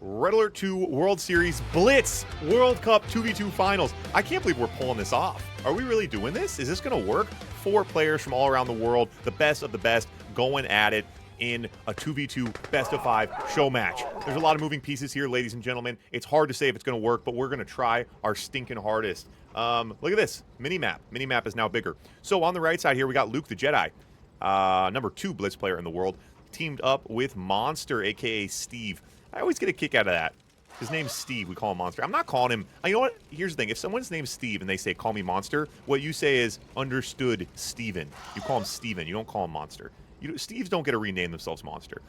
Red Alert 2 World Series Blitz World Cup 2v2 Finals. I can't believe we're pulling this off. Are we really doing this? Is this going to work? 4 players from all around the world, the best of the best, going at it in a 2v2 best-of-5 show match. There's a lot of moving pieces here, ladies and gentlemen. It's hard to say if it's going to work, but we're going to try our stinking hardest. Look at this. Minimap. Minimap is now bigger. So on the right side here, we got Luke the Jedi, number 2 Blitz player in the world, teamed up with Monster, a.k.a. Steve. I always get a kick out of that. His name's Steve. We call him Monster. I'm not calling him... You know what? Here's the thing. If someone's name's Steve and they say, call me Monster, what you say is, understood, Steven. You call him Steven. You don't call him Monster. Steves don't get to rename themselves Monster.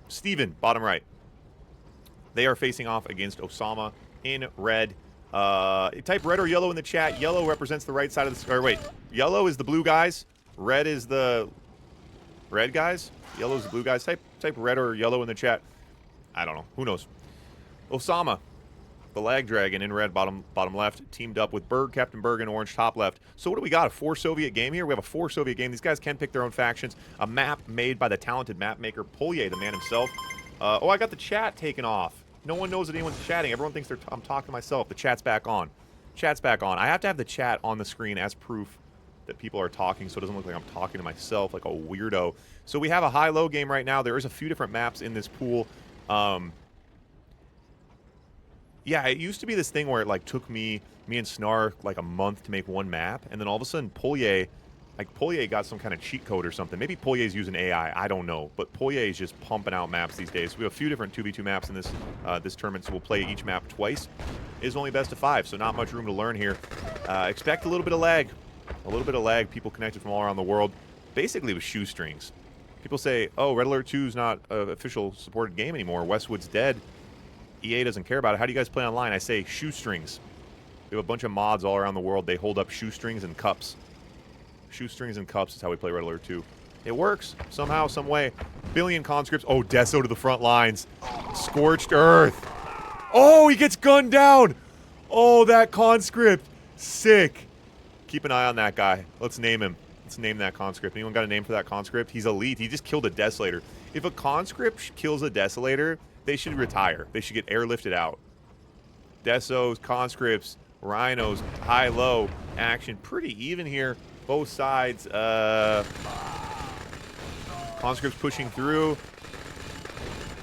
Steven, bottom right. They are facing off against Osama in red. Type red or yellow in the chat. Yellow represents the right side of the... Or wait. Yellow is the blue guys. Red is the red guys. Yellow is the blue guys. Type red or yellow in the chat. I don't know. Who knows? Osama, the lag dragon in red, bottom left, teamed up with Berg, Captain Berg in orange, top left. So what do we got? A 4 Soviet game here? We have a 4 Soviet game. These guys can pick their own factions. A map made by the talented map maker, Polye, the man himself. Oh, I got the chat taken off. No one knows that anyone's chatting. Everyone thinks I'm talking to myself. The chat's back on. Chat's back on. I have to have the chat on the screen as proof that people are talking, so it doesn't look like I'm talking to myself like a weirdo. So we have a high-low game right now. There is a few different maps in this pool. Yeah, it used to be this thing where it like took me and Snark like a month to make one map, and then all of a sudden Polye got some kind of cheat code or something. Maybe Polye's using AI, I don't know, but Polye is just pumping out maps these days. We have a few different 2v2 maps in this this tournament, so we'll play each map twice. It is only best of 5, so not much room to learn here. Expect a little bit of lag. A little bit of lag, people connected from all around the world. Basically with shoestrings. People say, oh, Red Alert 2 is not an official supported game anymore. Westwood's dead. EA doesn't care about it. How do you guys play online? I say shoestrings. We have a bunch of mods all around the world. They hold up shoestrings and cups. Shoestrings and cups is how we play Red Alert 2. It works somehow, some way. Billion conscripts. Oh, Deso to the front lines. Scorched Earth. Oh, he gets gunned down. Oh, that conscript. Sick. Keep an eye on that guy. Let's name him. Let's name that conscript. Anyone got a name for that conscript? He's elite. He just killed a desolator. If a conscript kills a desolator, they should retire. They should get airlifted out. Desos, conscripts, rhinos, high-low action. Pretty even here. Both sides. Conscripts pushing through.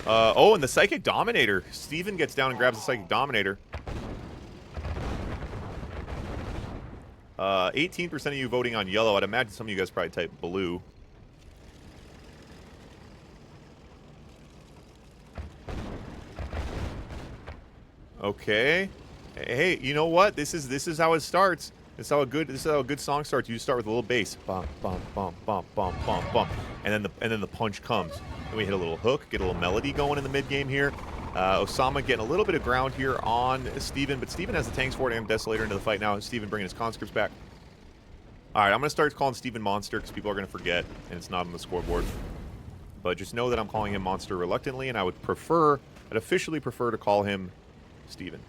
Oh, and the Psychic Dominator. Steven gets down and grabs the Psychic Dominator. 18% of you voting on yellow. I'd imagine some of you guys probably type blue. Okay. Hey, you know what? This is how it starts. This is how a good song starts. You start with a little bass. Bum bum bum bum bum bum bum. And then the punch comes. Then we hit a little hook, get a little melody going in the mid game here. Osama getting a little bit of ground here on Steven, but Steven has the tanks for it and Desolator into the fight now. Steven bringing his conscripts back. Alright, I'm going to start calling Steven Monster because people are going to forget, and it's not on the scoreboard. But just know that I'm calling him Monster reluctantly, and I'd officially prefer to call him Steven.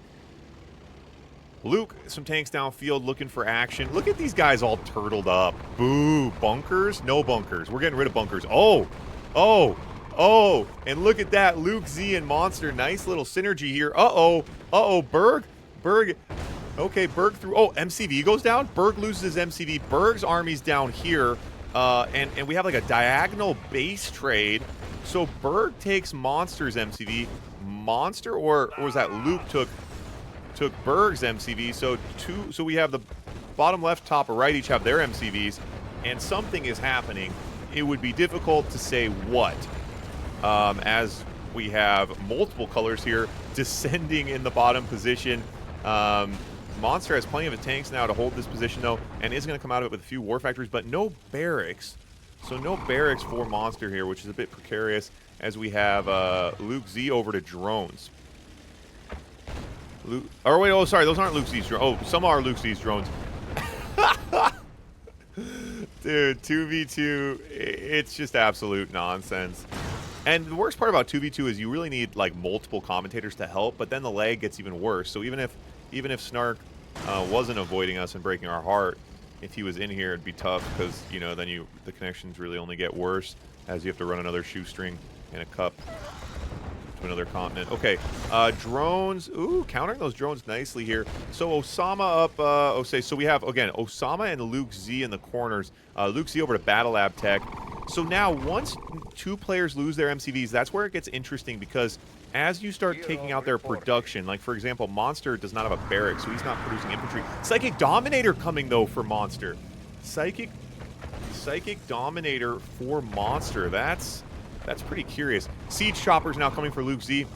Luke, some tanks downfield looking for action. Look at these guys all turtled up. Boo. Bunkers? No bunkers. We're getting rid of bunkers. Oh! Oh! Oh, and look at that, Luke, Z, and Monster. Nice little synergy here. Uh-oh. Uh-oh, Berg. Okay, Berg through. Oh, MCV goes down. Berg loses his MCV. Berg's army's down here. And we have like a diagonal base trade. So Berg takes Monster's MCV. Monster, or was that Luke took Berg's MCV? So we have the bottom left, top right each have their MCVs. And something is happening. It would be difficult to say what. As we have multiple colors here descending in the bottom position. Monster has plenty of his tanks now to hold this position, though, and is going to come out of it with a few war factories, but no barracks. So no barracks for Monster here, which is a bit precarious, as we have Luke Z over to drones. Sorry, those aren't Luke Z's drones. Oh, some are Luke Z's drones. Dude, 2v2, it's just absolute nonsense. And the worst part about 2v2 is you really need like multiple commentators to help, but then the lag gets even worse. So even if Snark wasn't avoiding us and breaking our heart, if he was in here, it'd be tough because, you know, then the connections really only get worse as you have to run another shoestring and a cup to another continent. Okay, drones. Ooh, countering those drones nicely here. So Osama up, so we have, again, Osama and Luke Z in the corners. Luke Z over to Battle Lab Tech. So now, once 2 players lose their MCVs, that's where it gets interesting, because as you start taking out their production, like, for example, Monster does not have a barrack, so he's not producing infantry. Psychic Dominator coming, though, for Monster. Psychic Dominator for Monster. That's pretty curious. Siege Choppers now coming for Luke Z.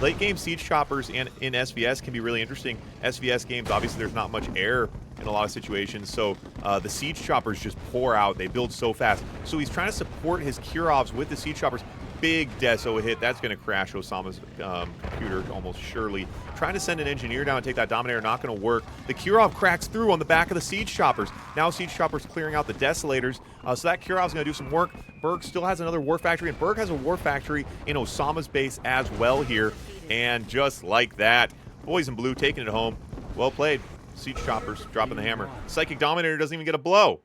Late game Siege Choppers in SVS can be really interesting. SVS games, obviously, there's not much air in a lot of situations, so the Siege Choppers just pour out. They build so fast. So he's trying to support his Kurovs with the Siege Choppers. Big Deso hit. That's going to crash Osama's computer almost surely. Trying to send an engineer down and take that Dominator, not going to work. The Kurov cracks through on the back of the Siege Choppers. Now Siege Choppers clearing out the Desolators. So that Kurov's going to do some work. Berg still has another War Factory, and Berg has a War Factory in Osama's base as well here. And just like that, Boys in Blue taking it home. Well played. Siege Choppers dropping the hammer. Psychic Dominator doesn't even get a blow.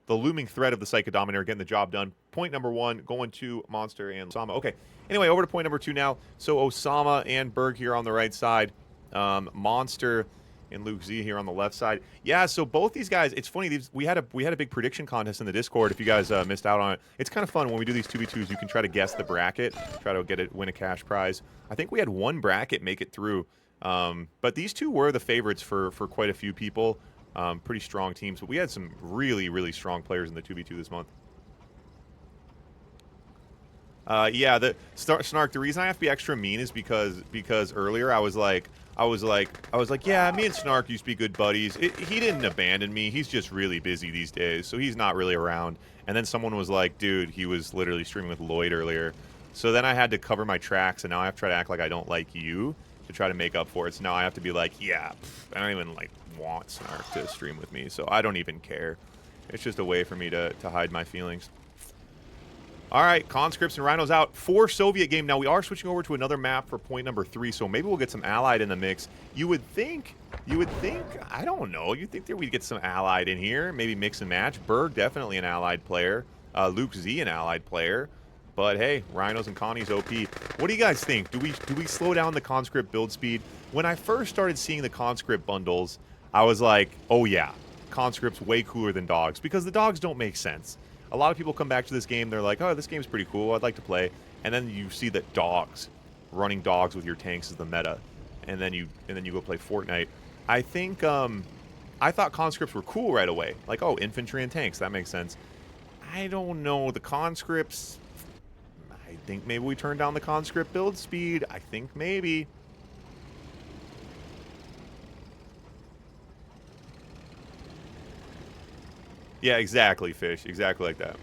The looming threat of the Psychic Dominator getting the job done. Point number 1 going to Monster and Osama. Okay, anyway, over to point number 2 now. So Osama and Berg here on the right side. Monster and Luke Z here on the left side. Yeah, so both these guys, it's funny, we had a big prediction contest in the Discord if you guys missed out on it. It's kind of fun when we do these 2v2s. You can try to guess the bracket, try to win a cash prize. I think we had one bracket make it through. But these two were the favorites for quite a few people. Pretty strong teams, but we had some really, really strong players in the 2v2 this month. Yeah, the Snark, the reason I have to be extra mean is because earlier I was like, yeah, me and Snark used to be good buddies. He didn't abandon me. He's just really busy these days, so he's not really around. And then someone was like, dude, he was literally streaming with Lloyd earlier. So then I had to cover my tracks, and now I have to try to act like I don't like you to try to make up for it. So now I have to be like, yeah, I don't even like want Snark to stream with me, so I don't even care. It's just a way for me to hide my feelings. All right, conscripts and rhinos out for Soviet game. Now we are switching over to another map for point number 3, so maybe we'll get some allied in the mix. You would think, I don't know, you'd think that we'd get some allied in here, maybe mix and match. Berg, definitely an allied player. Luke Z, an allied player. But hey, rhinos and Connie's OP. What do you guys think? Do we slow down the conscript build speed? When I first started seeing the conscript bundles, I was like, oh yeah, conscripts way cooler than dogs, because the dogs don't make sense. A lot of people come back to this game, they're like, oh, this game's pretty cool, I'd like to play. And then you see that running dogs with your tanks is the meta. And then you go play Fortnite. I think, I thought conscripts were cool right away. Like, oh, infantry and tanks, that makes sense. I don't know, the conscripts, I think maybe we turn down the conscript build speed. I think maybe. Yeah, exactly, Fish. Exactly like that.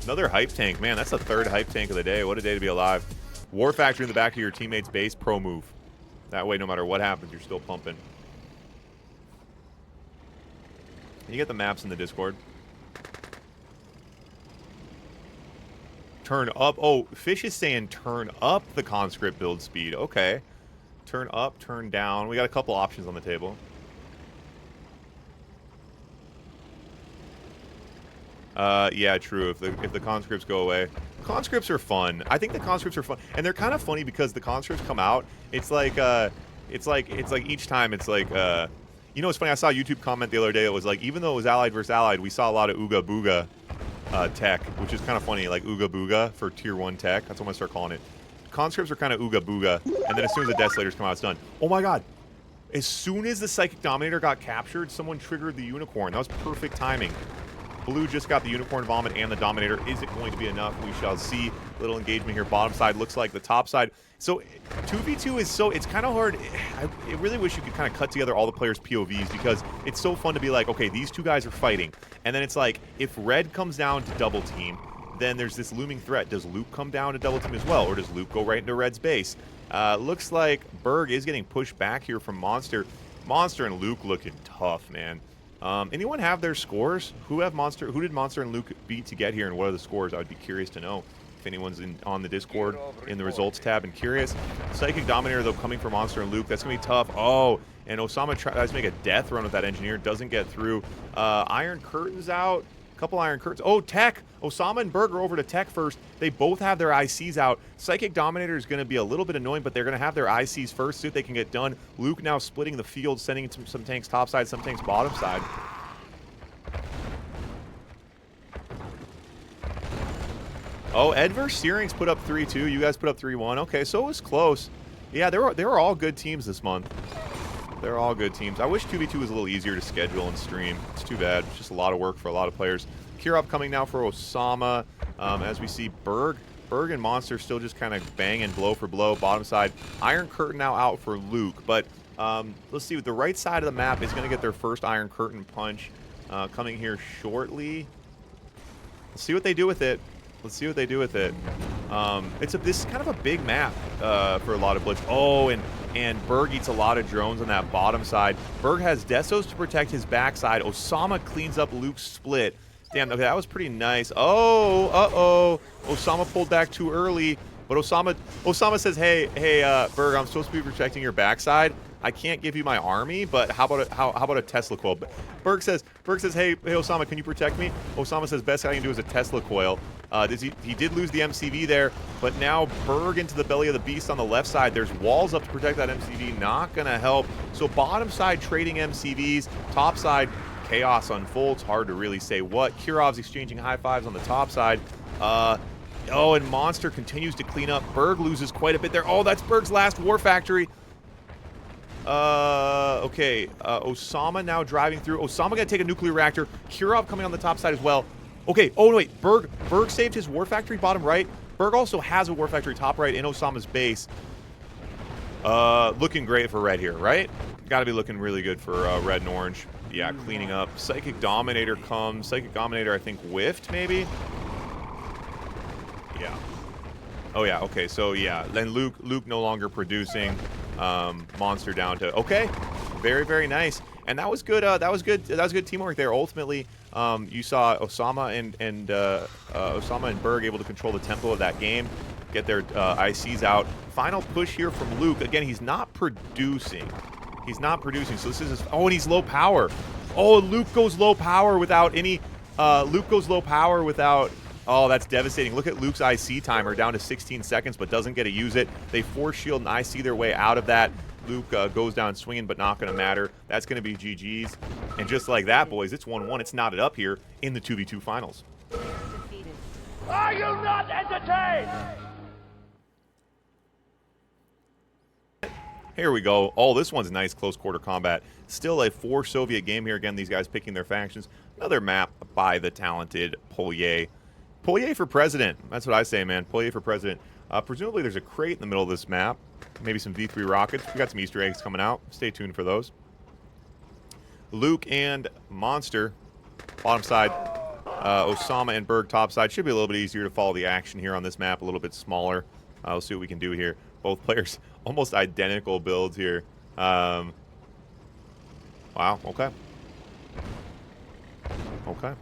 Another hype tank. Man, that's the 3rd hype tank of the day. What a day to be alive. War Factory in the back of your teammate's base. Pro move. That way, no matter what happens, you're still pumping. Can you get the maps in the Discord? Turn up. Oh, Fish is saying turn up the conscript build speed. Okay. Turn up, turn down. We got a couple options on the table. Yeah, true. If the conscripts go away, conscripts are fun. I think the conscripts are fun, and they're kind of funny because the conscripts come out. It's like each time it's like, you know, it's funny. I saw a YouTube comment the other day. It was like, even though it was allied versus allied, we saw a lot of Ooga Booga tech, which is kind of funny. Like Ooga Booga for tier 1 tech. That's what I'm gonna start calling it. Conscripts are kind of Ooga Booga, and then as soon as the Desolators come out, it's done. Oh my God! As soon as the Psychic Dominator got captured, someone triggered the Unicorn. That was perfect timing. Blue just got the Unicorn Vomit and the Dominator. Is it going to be enough? We shall see. Little engagement here. Bottom side looks like the top side. So 2v2 is so, it's kind of hard. I really wish you could kind of cut together all the players' POVs, because it's so fun to be like, okay, these two guys are fighting. And then it's like, if red comes down to double team, then there's this looming threat. Does Luke come down to double team as well? Or does Luke go right into red's base? Looks like Berg is getting pushed back here from Monster. Monster and Luke looking tough, man. Anyone have their scores? Who did Monster and Luke beat to get here, and what are the scores? I would be curious to know if anyone's on the Discord in the results tab and curious. Psychic Dominator, though, coming for Monster and Luke. That's going to be tough. Oh, and Osama tries to make a death run with that engineer. Doesn't get through. Iron Curtain's out. Couple iron curtains. Oh, tech. Osama and Berg are over to tech first. They both have their ICs out. Psychic Dominator is going to be a little bit annoying, but they're going to have their ICs first, see if they can get done. Luke now splitting the field, sending some tanks top side, some tanks bottom side. Oh, Ed versus Searing's put up 3-2. You guys put up 3-1. Okay, so it was close. Yeah, they were all good teams this month. They're all good teams. I wish 2v2 was a little easier to schedule and stream. It's too bad. It's just a lot of work for a lot of players. Kirov coming now for Osama. As we see Berg and Monster still just kind of banging blow for blow. Bottom side. Iron Curtain now out for Luke. But let's see. The right side of the map is going to get their first Iron Curtain punch coming here shortly. Let's see what they do with it. Let's see what they do with it. This is kind of a big map for a lot of Blitz. Oh, and Berg eats a lot of drones on that bottom side. Berg has Desos to protect his backside. Osama cleans up Luke's split. Damn, okay, that was pretty nice. Oh, uh-oh. Osama pulled back too early. But Osama says, hey, Berg, I'm supposed to be protecting your backside. I can't give you my army, but how about a Tesla coil? Berg says, hey, Osama, can you protect me? Osama says, best I can do is a Tesla coil. He did lose the MCV there, but now Berg into the belly of the beast on the left side. There's walls up to protect that MCV. Not going to help. So bottom side trading MCVs. Top side, chaos unfolds. Hard to really say what. Kirov's exchanging high fives on the top side. Oh, and Monster continues to clean up. Berg loses quite a bit there. Oh, that's Berg's last war factory. Okay. Osama now driving through. Osama gonna take a nuclear reactor. Kirov coming on the top side as well. Okay. Oh, no, wait. Berg saved his war factory bottom right. Berg also has a war factory top right in Osama's base. Looking great for red here, right? Gotta be looking really good for red and orange. Yeah, cleaning up. Psychic Dominator comes. Psychic Dominator, I think, whiffed, maybe? Yeah. Oh, yeah. Okay, so, yeah. Then Luke no longer producing. Monster down to okay, very, very nice, and that was good. That was good teamwork there. Ultimately, you saw Osama and Berg able to control the tempo of that game, get their ICs out. Final push here from Luke. Again, he's not producing. So this is and he's low power. Oh, Luke goes low power without any. Oh, that's devastating. Look at Luke's IC timer down to 16 seconds, but doesn't get to use it. They force shield and IC their way out of that. Luke goes down swinging, but not going to matter. That's going to be GG's. And just like that, boys, it's 1-1. It's knotted up here in the 2v2 finals. Are you not entertained? Here we go. Oh, this one's nice close quarter combat. Still a 4 Soviet game here. Again, these guys picking their factions. Another map by the talented Polye. Polye for president. That's what I say, man. Polye for president. Presumably there's a crate in the middle of this map. Maybe some V3 rockets. We got some Easter eggs coming out. Stay tuned for those. Luke and Monster, bottom side. Osama and Berg, top side. Should be a little bit easier to follow the action here on this map. A little bit smaller. We'll see what we can do here. Both players almost identical builds here. Wow, okay. Okay.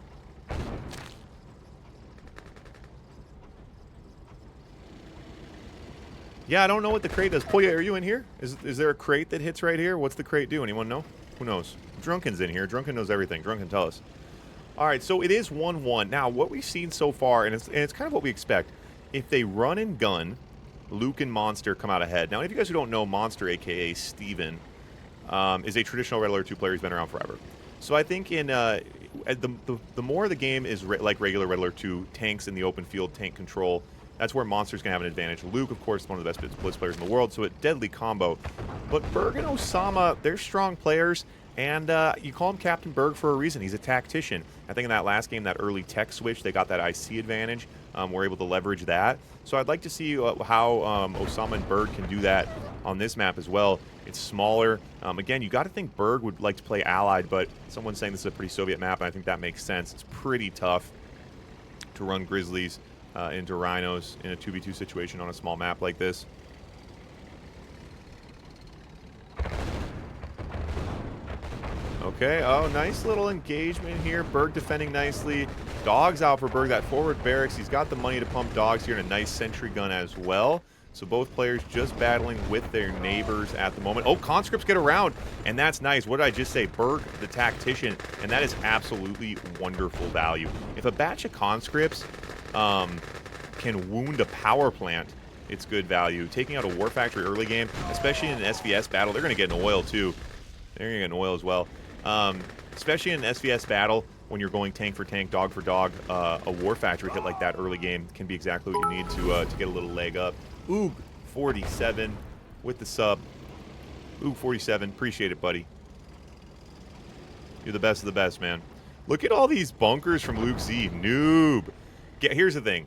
Yeah, I don't know what the crate does. Polya, are you in here? Is there a crate that hits right here? What's the crate do? Anyone know? Who knows? Drunken's in here. Drunken knows everything. Drunken, tell us. All right, so it is 1-1. Now, what we've seen so far, and it's kind of what we expect, if they run and gun, Luke and Monster come out ahead. Now, if you guys who don't know, Monster, a.k.a. Steven, is a traditional Red Alert 2 player who's been around forever. So I think in the more the game is like regular Red Alert 2, tanks in the open field, tank control, that's where Monster's going to have an advantage. Luke, of course, is one of the best Blitz players in the world, so a deadly combo. But Berg and Osama, they're strong players, and you call him Captain Berg for a reason. He's a tactician. I think in that last game, that early tech switch, they got that IC advantage. We're able to leverage that. So I'd like to see how Osama and Berg can do that on this map as well. It's smaller. Again, you got to think Berg would like to play Allied, but someone's saying this is a pretty Soviet map, and I think that makes sense. It's pretty tough to run Grizzlies into Rhinos in a 2v2 situation on a small map like this. Okay, oh, nice little engagement here. Berg defending nicely. Dogs out for Berg, that forward barracks. He's got the money to pump dogs here, and a nice sentry gun as well. So both players just battling with their neighbors at the moment. Oh, conscripts get around, and that's nice. What did I just say? Berg, the tactician, and that is absolutely wonderful value. If a batch of conscripts can wound a power plant, it's good value. Taking out a war factory early game, especially in an SVS battle, they're going to get an oil too. They're going to get an oil as well. Especially in an SVS battle, when you're going tank for tank, dog for dog, a war factory hit like that early game can be exactly what you need to get a little leg up. Oog, 47 with the sub. Oog, 47. Appreciate it, buddy. You're the best of the best, man. Look at all these bunkers from Luke Z. Noob. Here's the thing.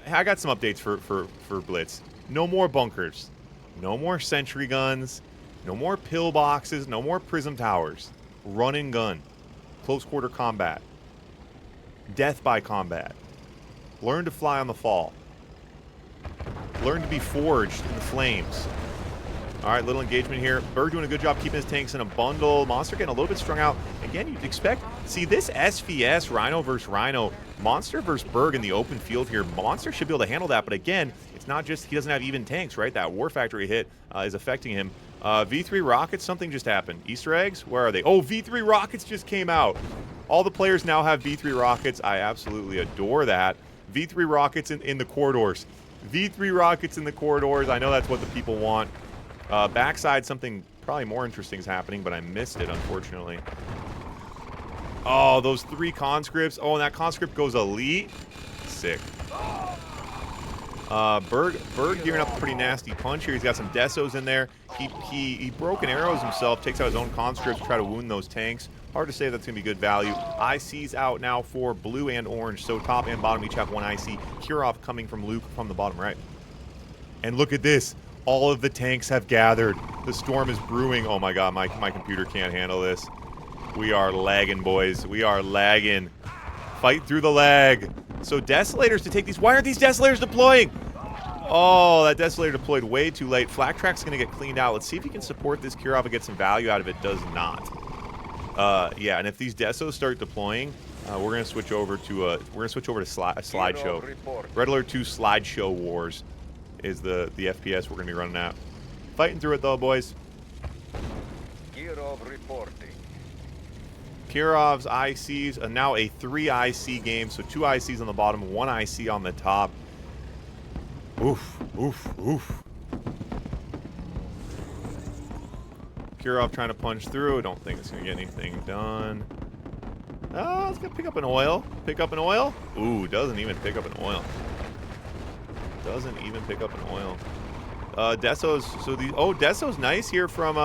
I got some updates for Blitz. No more bunkers. No more sentry guns. No more pillboxes. No more prism towers. Run and gun. Close quarter combat. Death by combat. Learn to fly on the fall. Learn to be forged in the flames. All right, little engagement here. Berg doing a good job keeping his tanks in a bundle. Monster getting a little bit strung out. Again, you'd expect... See, this SVS, Rhino versus Rhino, Monster versus Berg in the open field here. Monster should be able to handle that, but again, it's not just... He doesn't have even tanks, right? That War Factory hit is affecting him. V3 rockets, something just happened. Easter eggs? Where are they? Oh, V3 rockets just came out. All the players now have V3 rockets. I absolutely adore that. V3 rockets in the corridors. V3 rockets in the corridors. I know that's what the people want. Backside, something probably more interesting is happening, but I missed it, unfortunately. Oh, those 3 conscripts. Oh, and that conscript goes elite. Sick. Berg gearing up a pretty nasty punch here. He's got some desos in there. He broken arrows himself, takes out his own conscripts to try to wound those tanks. Hard to say that's going to be good value. IC's out now for blue and orange, so top and bottom each have 1 IC. Kirov coming from Luke from the bottom right. And look at this. All of the tanks have gathered. The storm is brewing. Oh my god, my computer can't handle this. We are lagging, boys. We are lagging. Fight through the lag. So Desolators to take these. Why aren't these Desolators deploying? Oh, that Desolator deployed way too late. Flak Track's going to get cleaned out. Let's see if he can support this Kirov and get some value out of it. Does not. Yeah, and if these Desos start deploying, we're going to switch over to slideshow. Red Alert 2 Slideshow Wars is the FPS we're going to be running at. Fighting through it though, boys. Kirov reporting. Kirov's ICs, now a 3 IC game, so 2 ICs on the bottom, 1 IC on the top. Oof, oof, oof. Kirov trying to punch through. Don't think it's going to get anything done. It's going to pick up an oil. Pick up an oil? Ooh, doesn't even pick up an oil. Doesn't even pick up an oil. Deso's, so the, oh, Deso's nice here from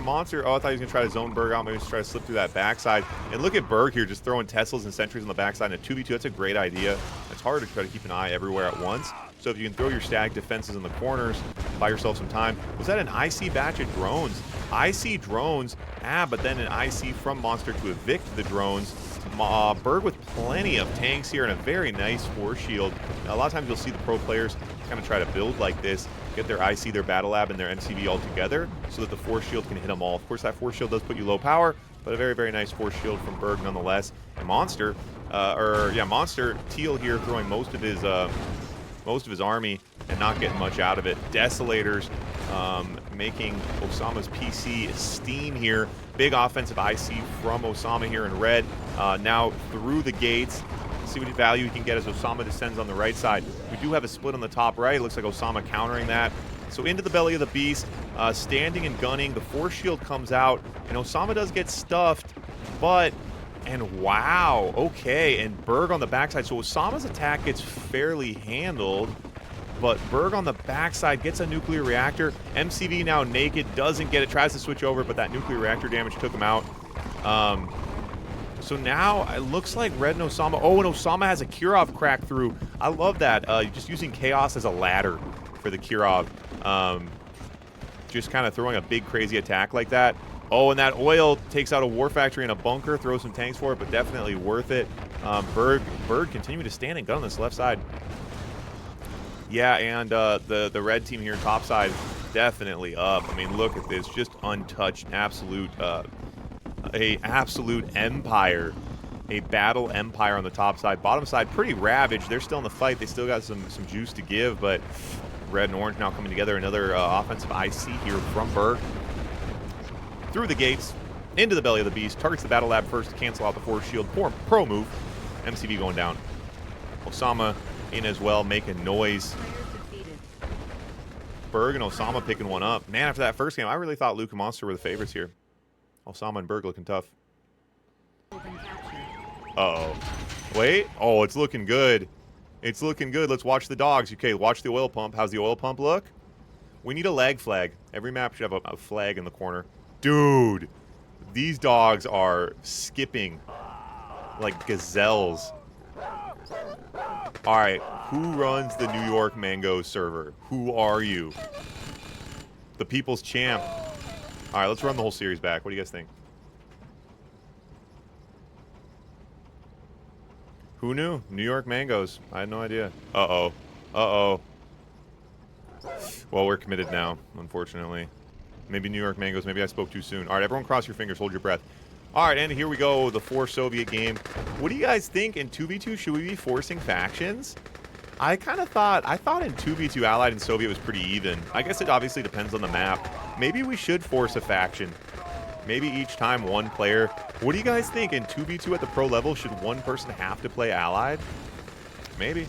Monster. Oh, I thought he was going to try to zone Berg out. Maybe just try to slip through that backside. And look at Berg here, just throwing Teslas and sentries on the backside in a 2v2. That's a great idea. It's hard to try to keep an eye everywhere at once. So if you can throw your static defenses in the corners, buy yourself some time. Was that an IC batch of drones? IC drones, but then an IC from Monster to evict the drones. Berg with plenty of tanks here and a very nice force shield. Now, a lot of times you'll see the pro players kind of try to build like this, get their IC, their battle lab, and their MCV all together so that the force shield can hit them all. Of course, that force shield does put you low power, but a very, very nice force shield from Berg nonetheless. And Monster, Monster, Teal here throwing most of his army and not getting much out of it. Desolators making Osama's PC steam here. Big offensive IC from Osama here in red. Now through the gates. See what value he can get as Osama descends on the right side. We do have a split on the top right. It looks like Osama countering that. So into the belly of the beast, standing and gunning. The force shield comes out, and Osama does get stuffed, but... And wow, okay, and Berg on the backside. So Osama's attack gets fairly handled, but Berg on the backside gets a nuclear reactor. MCV now naked, doesn't get it, tries to switch over, but that nuclear reactor damage took him out. So now it looks like Red and Osama. Oh, and Osama has a Kirov crack through. I love that. Just using Chaos as a ladder for the Kirov. Just kind of throwing a big crazy attack like that. Oh, and that oil takes out a war factory and a bunker, throws some tanks for it, but definitely worth it. Berg continuing to stand and gun on this left side. Yeah, and the red team here, top side, definitely up. I mean, look at this, just untouched, absolute empire a battle empire on the top side. Bottom side, pretty ravaged. They're still in the fight. They still got some juice to give, but red and orange now coming together. Another offensive IC here from Berg. Through the gates, into the belly of the beast. Targets the battle lab first to cancel out the force shield. Pro move. MCV going down. Osama in as well, making noise. Berg and Osama picking one up. Man, after that first game, I really thought Luke and Monster were the favorites here. Osama and Berg looking tough. Uh-oh. Wait. Oh, it's looking good. It's looking good. Let's watch the dogs. Okay, watch the oil pump. How's the oil pump look? We need a lag flag. Every map should have a flag in the corner. Dude, these dogs are skipping like gazelles. All right, who runs the New York Mango server? Who are you? The people's champ. All right, let's run the whole series back. What do you guys think? Who knew? New York Mangoes. I had no idea. Uh-oh. Uh-oh. Well, we're committed now, unfortunately. Maybe New York Mangoes. Maybe I spoke too soon. All right, everyone cross your fingers. Hold your breath. All right, and here we go, the 4 Soviet game. What do you guys think in 2v2? Should we be forcing factions? I thought in 2v2 Allied and Soviet was pretty even. I guess it obviously depends on the map. Maybe we should force a faction. Maybe each time one player. What do you guys think in 2v2 at the pro level? Should one person have to play Allied? Maybe.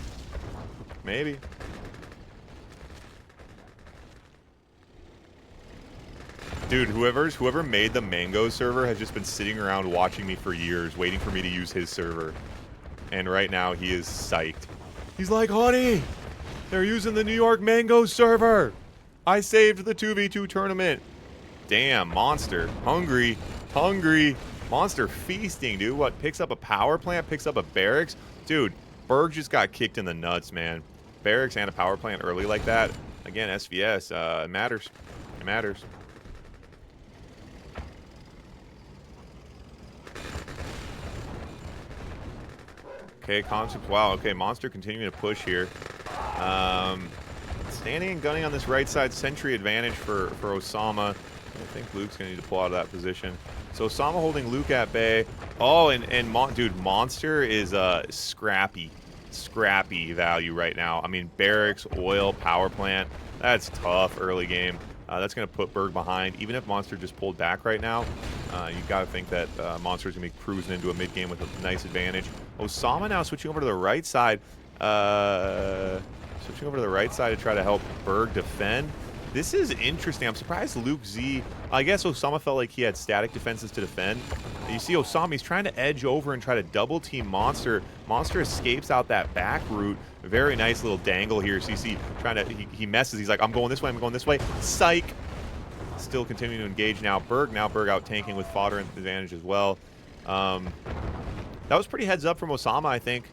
Maybe. Dude, whoever made the Mango server has just been sitting around watching me for years, waiting for me to use his server. And right now, he is psyched. He's like, honey, they're using the New York Mango server. I saved the 2v2 tournament. Damn, Monster. Hungry. Hungry. Monster feasting, dude. What, picks up a power plant, picks up a barracks? Dude, Berg just got kicked in the nuts, man. Barracks and a power plant early like that. Again, SVS, it matters. It matters. Okay, concept. Wow, okay, Monster continuing to push here. Standing and gunning on this right side. Sentry advantage for Osama. I think Luke's going to need to pull out of that position. So Osama holding Luke at bay. Oh, dude, Monster is scrappy. Scrappy value right now. I mean, barracks, oil, power plant. That's tough early game. That's going to put Berg behind. Even if Monster just pulled back right now, you've got to think that Monster is going to be cruising into a mid-game with a nice advantage. Osama now switching over to the right side. Switching over to the right side to try to help Berg defend. This is interesting. I'm surprised Luke Z... I guess Osama felt like he had static defenses to defend. You see Osama, he's trying to edge over and try to double-team Monster. Monster escapes out that back route. Very nice little dangle here. CC trying to... He messes. He's like, I'm going this way. I'm going this way. Psych! Still continuing to engage now. Berg out tanking with fodder advantage as well. That was pretty heads up from Osama, I think,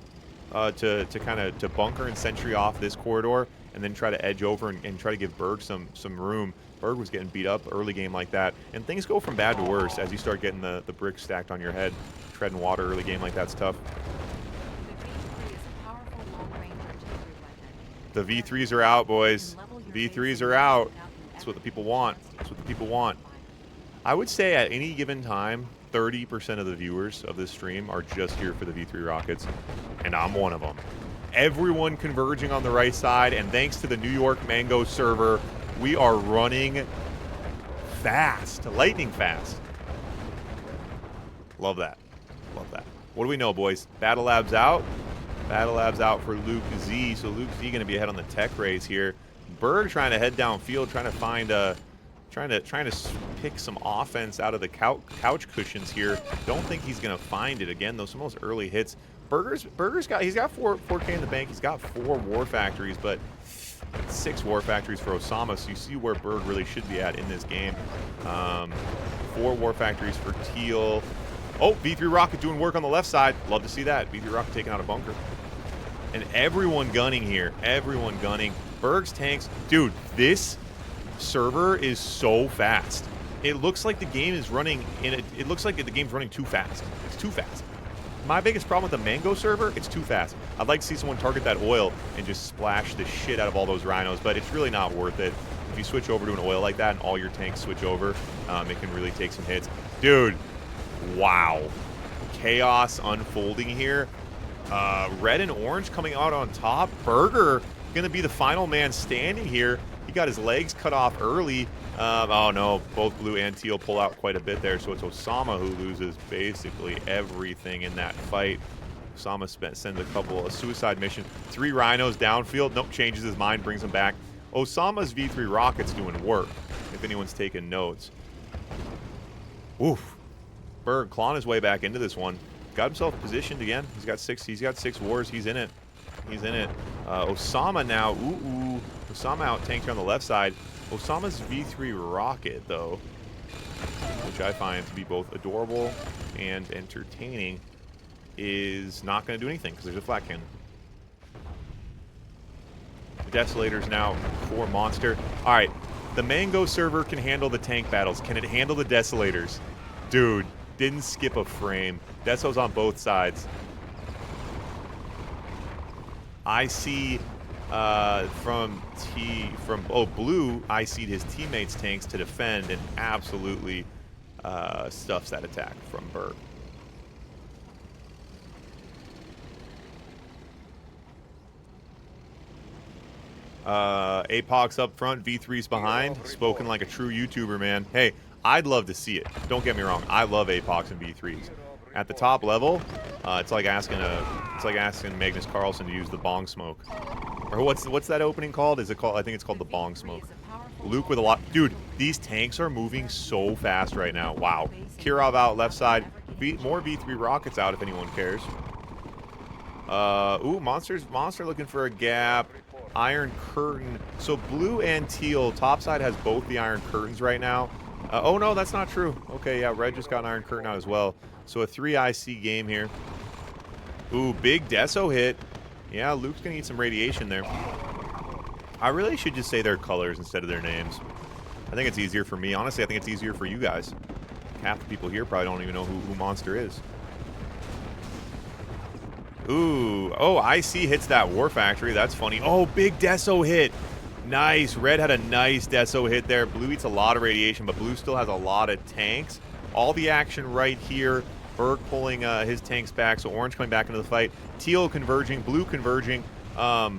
to bunker and sentry off this corridor and then try to edge over and try to give Berg some room. Berg was getting beat up early game like that, and things go from bad to worse as you start getting the bricks stacked on your head. Treading water early game like that's tough. The V3s are out, boys. V3s are out. That's what the people want. That's what the people want. I would say at any given time, 30% of the viewers of this stream are just here for the V3 rockets, and I'm one of them. Everyone converging on the right side, and thanks to the New York Mango server, we are running fast, lightning fast. Love that. Love that. What do we know, boys? Battle Lab's out. Battle Lab's out for Luke Z, so Luke Z going to be ahead on the tech raise here. Berg trying to head downfield, trying to find trying to pick some offense out of the couch cushions here. Don't think he's gonna find it again though. Some of those early hits. He's got 4K in the bank. He's got 4 war factories, but 6 war factories for Osama. So you see where Berg really should be at in this game. 4 war factories for Teal. Oh, V3 Rocket doing work on the left side. Love to see that. V3 Rocket taking out a bunker. And everyone gunning here. Everyone gunning. Berg's tanks. Dude, this server is so fast. It looks like the game is running it looks like the game's running too fast. It's too fast. My biggest problem with the Mango server, it's too fast. I'd like to see someone target that oil and just splash the shit out of all those rhinos, but it's really not worth it. If you switch over to an oil like that and all your tanks switch over, it can really take some hits. Dude, wow. chaos unfolding here. Red and orange coming out on top. Burger going to be the final man standing here. He got his legs cut off early. Oh no, both blue and teal pull out quite a bit there, so it's Osama who loses basically everything in that fight. Osama sends a suicide mission. 3 rhinos downfield. Nope, changes his mind, brings him back. Osama's V3 rocket's doing work, if anyone's taking notes. Oof. Berg clawing his way back into this one. Got himself positioned again. He's got 6 wars. He's in it. He's in it. Osama now. Osama out tanked on the left side. Osama's V3 rocket, though, which I find to be both adorable and entertaining, is not going to do anything because there's a flat cannon. The Desolator's now 4 monster. All right, the Mango server can handle the tank battles. Can it handle the Desolators? Dude, didn't skip a frame. Deso's on both sides. I see from blue, I see his teammates' tanks to defend and absolutely stuffs that attack from Berg. Apox up front, V3's behind. Spoken like a true YouTuber, man. Hey, I'd love to see it. Don't get me wrong. I love Apox and V3s. At the top level, it's like asking Magnus Carlsen to use the bong smoke. Or what's that opening called? Is it called? I think it's called the bong smoke. Luke with a lot. Dude, these tanks are moving so fast right now. Wow. Kirov out left side. More V3 rockets out if anyone cares. Monster looking for a gap. Iron curtain. So blue and teal. Top side has both the iron curtains right now. Oh no, that's not true. Okay, yeah, red just got an iron curtain out as well. So a 3 IC game here. Ooh, big Deso hit. Yeah, Luke's gonna need some radiation there. I really should just say their colors instead of their names. I think it's easier for me. Honestly, I think it's easier for you guys. Half the people here probably don't even know who Monster is. Ooh, oh, IC hits that War Factory. That's funny. Oh, big Deso hit. Nice. Red had a nice Deso hit there. Blue eats a lot of radiation, but blue still has a lot of tanks. All the action right here. Berg pulling his tanks back, so orange coming back into the fight. Teal converging, blue converging. I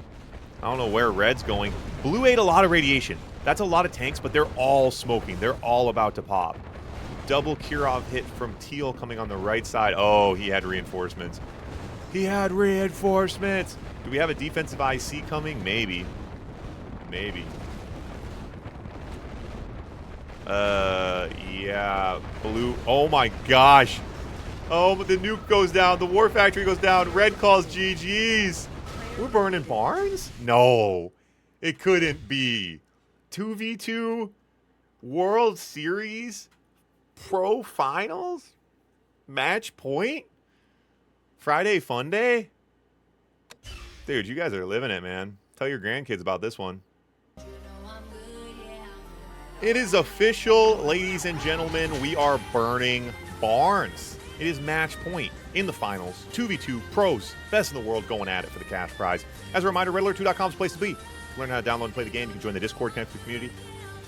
don't know where red's going. Blue ate a lot of radiation. That's a lot of tanks, but they're all smoking. They're all about to pop. Double Kirov hit from teal coming on the right side. Oh, he had reinforcements. He had reinforcements. Do we have a defensive IC coming? Maybe. Maybe. Yeah. Blue. Oh my gosh. Oh, but the nuke goes down. The War Factory goes down. Red calls GG's. We're burning barns? No. It couldn't be. 2v2 World Series Pro Finals? Match point? Friday fun day? Dude, you guys are living it, man. Tell your grandkids about this one. It is official, ladies and gentlemen. We are burning barns. It is match point in the finals. 2v2 pros, best in the world, going at it for the cash prize. As a reminder, redalert2.com is the place to be. Learn how to download and play the game. You can join the Discord, connect to the community.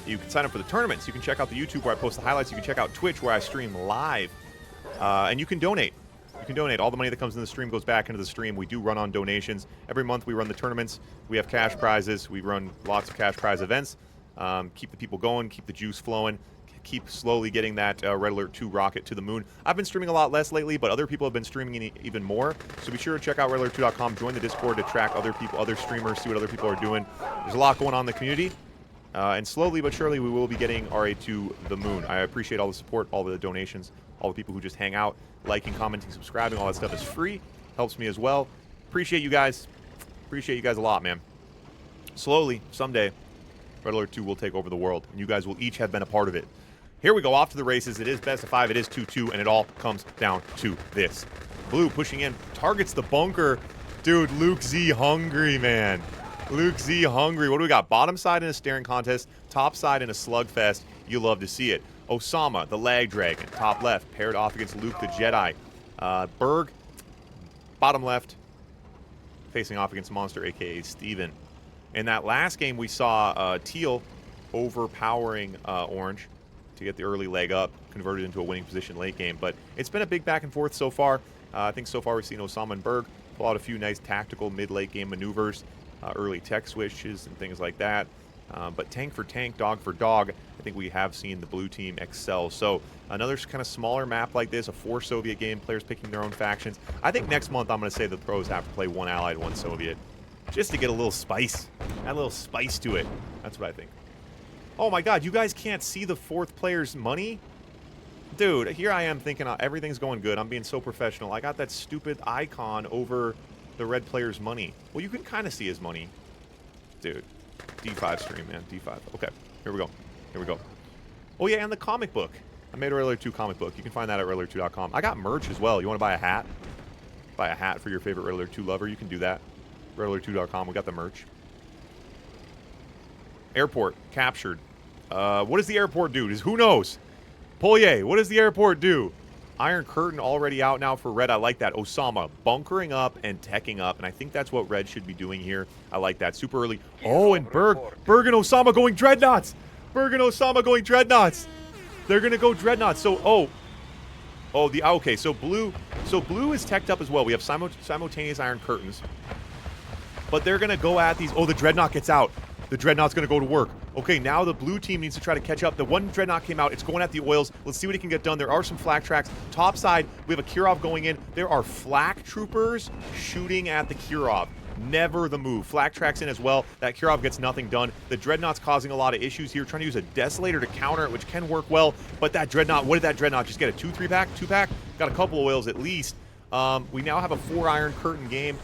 You can sign up for the tournaments. You can check out the YouTube where I post the highlights. You can check out Twitch where I stream live. And you can donate. You can donate. All the money that comes in the stream goes back into the stream. We do run on donations. Every month we run the tournaments. We have cash prizes. We run lots of cash prize events. Keep the people going. Keep the juice flowing. Keep slowly getting that Red Alert 2 rocket to the moon. I've been streaming a lot less lately, but other people have been streaming even more. So be sure to check out redalert2.com. Join the Discord to track other people, other streamers, see what other people are doing. There's a lot going on in the community. And slowly but surely, we will be getting RA to the moon. I appreciate all the support, all the donations, all the people who just hang out, liking, commenting, subscribing. All that stuff is free. Helps me as well. Appreciate you guys. Appreciate you guys a lot, man. Slowly, someday, Red Alert 2 will take over the world, and you guys will each have been a part of it. Here we go, off to the races. It is best of 5. It is 2-2, and it all comes down to this. Blue pushing in, targets the bunker. Dude, Luke Z hungry, man. Luke Z hungry. What do we got? Bottom side in a staring contest, top side in a slugfest. You love to see it. Osama, the lag dragon, top left, paired off against Luke, the Jedi. Berg, bottom left, facing off against Monster, a.k.a. Steven. In that last game, we saw Teal overpowering Orange. to get the early leg up, converted into a winning position late game. But it's been a big back and forth so far. I think so far we've seen Osama and Berg pull out a few nice tactical mid-late game maneuvers, early tech switches and things like that. But tank for tank, dog for dog, I think we have seen the blue team excel. So another kind of smaller map like this, a 4 Soviet game, players picking their own factions. I think next month I'm going to say the pros have to play 1 Allied, 1 Soviet, just to get a little spice, add a little spice to it. That's what I think. Oh my god, you guys can't see the 4th player's money? Dude, here I am thinking everything's going good. I'm being so professional. I got that stupid icon over the red player's money. Well, you can kind of see his money. Dude, D5 stream, man. D5. Okay, here we go. Here we go. Oh yeah, and the comic book. I made a Red Alert 2 comic book. You can find that at redalert2.com. I got merch as well. You want to buy a hat? Buy a hat for your favorite Red Alert 2 lover? You can do that. redalert2.com. We got the merch. Airport captured. What does the airport do? Who knows? Polier, what does the airport do? Iron Curtain already out now for red. I like that. Osama bunkering up and teching up, and I think that's what red should be doing here. I like that. Super early. Oh, and Berg and Osama going dreadnoughts. Berg and Osama going dreadnoughts. They're gonna go dreadnoughts. So okay. So blue is teched up as well. We have simultaneous Iron Curtains, but they're gonna go at these. Oh, the dreadnought gets out. The dreadnought's going to go to work. Okay, now the blue team needs to try to catch up. The one dreadnought came out. It's going at the oils. Let's see what it can get done. There are some flak tracks. Top side, we have a Kirov going in. There are flak troopers shooting at the Kirov. Never the move. Flak tracks in as well. That Kirov gets nothing done. The dreadnought's causing a lot of issues here. Trying to use a Desolator to counter it, which can work well. But that dreadnought, what did that dreadnought just get? A 2-3 pack? 2-pack? Got a couple of oils at least. We now have a 4 Iron Curtain game.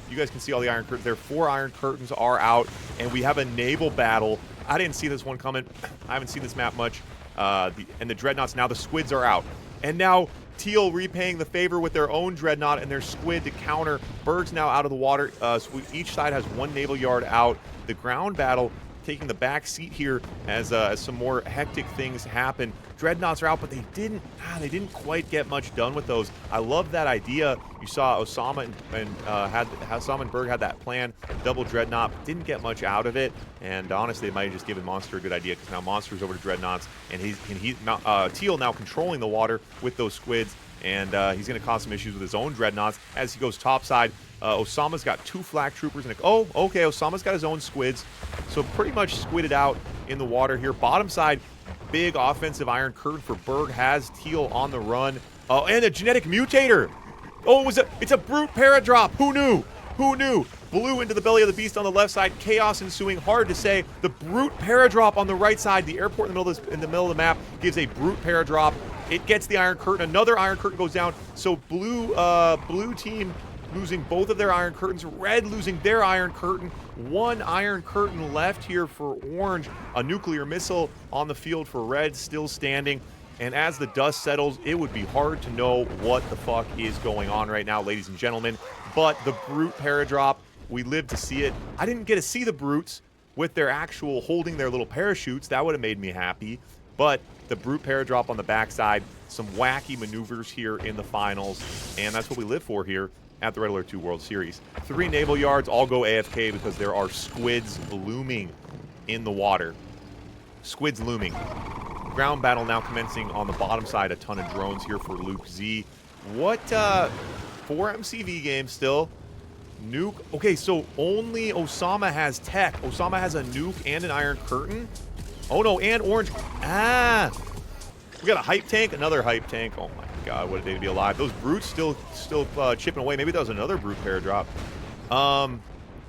You guys can see all the Iron Curtains. There 4 Iron Curtains are out, and we have a naval battle. I didn't see this one coming. I haven't seen this map much. And the dreadnoughts, now the squids are out. And now Teal repaying the favor with their own dreadnought and their squid to counter. Berg's now out of the water. So each side has 1 naval yard out. The ground battle taking the back seat here as some more hectic things happen. Dreadnoughts are out, but they didn't quite get much done with those. I love that idea. You saw Osama and Berg had that plan, double dreadnought, didn't get much out of it. And honestly, it might have just given Monster a good idea because now Monster's over to dreadnoughts, and Teal now controlling the water with those squids, and he's going to cause some issues with his own dreadnoughts as he goes topside. Osama's got 2 flak troopers, and okay, Osama's got his own squids, so pretty much squidded out in the water here. Bottom side, big offensive Iron Curtain for Berg, has Teal on the run. Oh, and a genetic mutator. Oh, it's a brute paradrop. Who knew? Who knew? Blue into the belly of the beast on the left side. Chaos ensuing. Hard to say. The brute paradrop on the right side. The airport in the middle of the map gives a brute paradrop. It gets the Iron Curtain. Another Iron Curtain goes down. So blue team losing both of their Iron Curtains. Red losing their Iron Curtain. 1 Iron Curtain left here for orange. A nuclear missile on the field for red, still standing. And as the dust settles, it would be hard to know what the fuck is going on right now, ladies and gentlemen. But the brute paradrop, we lived to see it. I didn't get to see the brutes with their actual holding their little parachutes. That would have made me happy. But the brute paradrop on the backside, some wacky maneuvers here in the finals, and that's what we live for here at the Red Alert 2 World Series. 3 naval yards all go AFK because there are squids looming in the water. Squids looming. Ground battle now commencing on the bottom side. A ton of drones here for Luke Z. What, 4 MCV games still. Nuke. Okay, so only Osama has tech. Osama has a nuke and an Iron Curtain. Oh no, and orange. We got a hype tank, another hype tank. Oh my god, what a day to be alive. Those brutes still chipping away. Maybe that was another brute paradrop.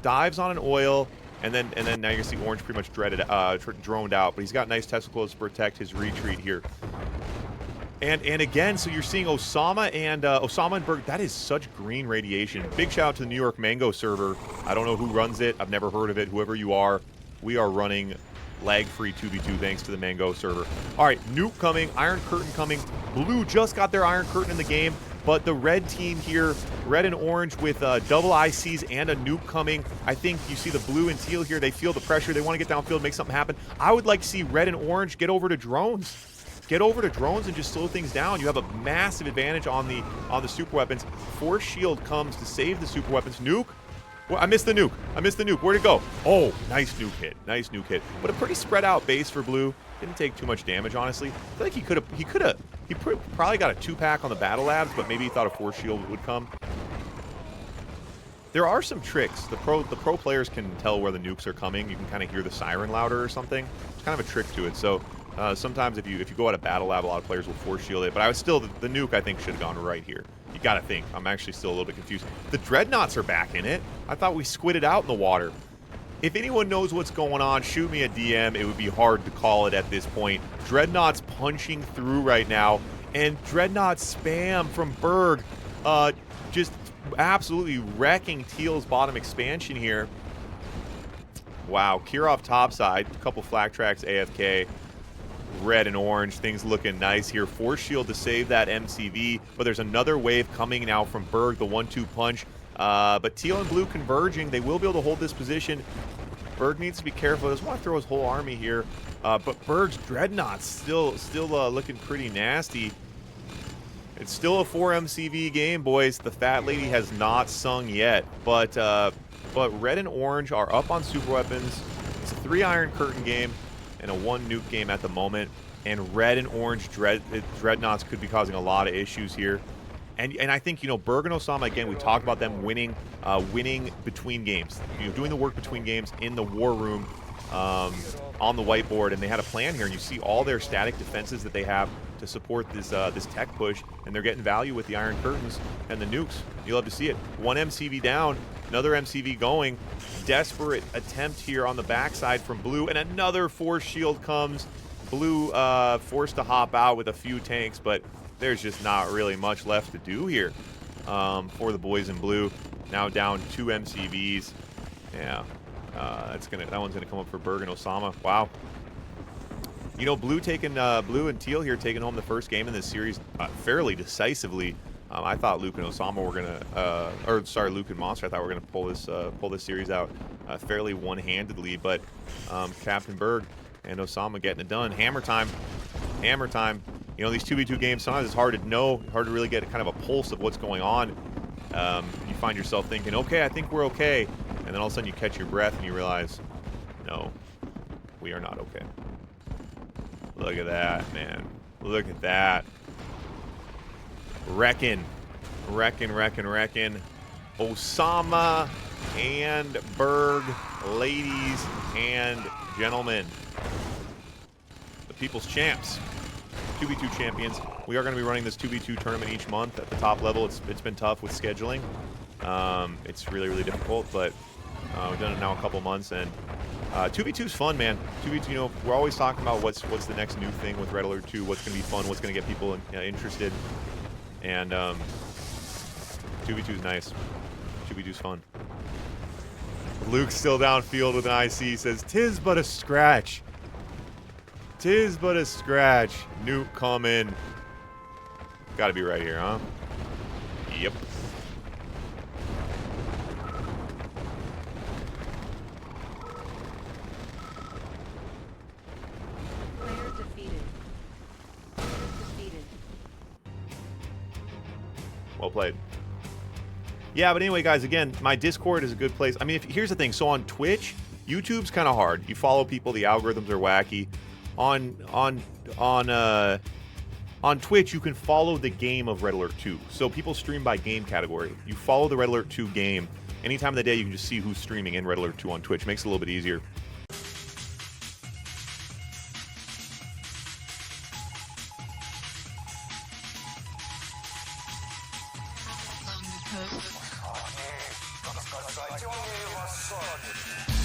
Dives on an oil, and then now you see orange pretty much droned out, but he's got nice testicles to protect his retreat here. And again, so you're seeing Osama and Berg. That is such green radiation. Big shout out to the New York Mango server. I don't know who runs it. I've never heard of it. Whoever you are, we are running lag-free 2v2 thanks to the Mango server. All right, nuke coming, Iron Curtain coming. Blue just got their Iron Curtain in the game, but the red team here, red and orange with double ICs and a nuke coming. I think you see the blue and teal here. They feel the pressure. They want to get downfield, make something happen. I would like to see red and orange get over to drones. Get over to drones and just slow things down. You have a massive advantage on the super weapons. Force shield comes to save the super weapons. Nuke. Well, I missed the nuke. I missed the nuke. Where'd it go? Oh, nice nuke hit. Nice nuke hit. But a pretty spread out base for blue. Didn't take too much damage, honestly. I feel like he probably got a 2-pack on the battle labs, but maybe he thought a force shield would come. There are some tricks. The pro players can tell where the nukes are coming. You can kind of hear the siren louder or something. It's kind of a trick to it. So sometimes if you go out of battle lab, a lot of players will force shield it. But I was still the nuke I think should have gone right here. You got to think. I'm actually still a little bit confused. The dreadnoughts are back in it. I thought we squidded out in the water. If anyone knows what's going on, shoot me a DM. It would be hard to call it at this point. Dreadnoughts punching through right now, and Dreadnought spam from Berg, just absolutely wrecking Teal's bottom expansion here. Wow, Kirov topside, a couple flak tracks AFK, red and orange, things looking nice here. Force shield to save that MCV, but there's another wave coming now from Berg, the 1-2 punch. But Teal and blue converging, they will be able to hold this position. Berg needs to be careful. He doesn't want to throw his whole army here. But Berg's dreadnoughts still looking pretty nasty. It's still a 4 MCV game, boys. The fat lady has not sung yet, but red and orange are up on super weapons. It's a 3 Iron Curtain game and a 1 nuke game at the moment. And red and orange dreadnoughts could be causing a lot of issues here. And I think, you know, Berg and Osama, again, we talked about them winning between games. You know, doing the work between games in the war room on the whiteboard, and they had a plan here. And you see all their static defenses that they have to support this tech push, and they're getting value with the Iron Curtains and the nukes. You'll have to see it. 1 MCV down, another MCV going. Desperate attempt here on the backside from blue, and another force shield comes. Blue forced to hop out with a few tanks, but there's just not really much left to do here for the boys in blue. Now down 2 MCVs. Yeah, that one's gonna come up for Berg and Osama. Wow. You know, blue and teal here taking home the first game in this series fairly decisively. I thought Luke and Osama were gonna, Luke and Monster. I thought we were gonna pull this series out fairly one-handedly, but Captain Berg and Osama getting it done. Hammer time. Hammer time. You know, these 2v2 games, sometimes it's hard to know, hard to really get kind of a pulse of what's going on. You find yourself thinking, okay, I think we're okay. And then all of a sudden you catch your breath and you realize, no, we are not okay. Look at that, man. Look at that. Wrecking. Osama and Berg, ladies and gentlemen. The people's champs. 2v2 champions. We are going to be running this 2v2 tournament each month at the top level. It's been tough with scheduling. It's really difficult, but we've done it now a couple months, and 2v2 is fun, man. 2v2, you know, we're always talking about what's the next new thing with Red Alert 2, what's going to be fun, what's going to get people interested, and 2v2 is nice. 2v2 is fun. Luke's still downfield with an IC, says, "'Tis but a scratch. 'Tis but a scratch." Nuke coming. Gotta be right here, huh? Yep. Player defeated. Well played. Yeah, but anyway, guys, again, my Discord is a good place. I mean, here's the thing. So on Twitch, YouTube's kind of hard. You follow people, the algorithms are wacky. On Twitch, you can follow the game of Red Alert 2. So people stream by game category. You follow the Red Alert 2 game. Any time of the day, you can just see who's streaming in Red Alert 2 on Twitch. Makes it a little bit easier. Perfect.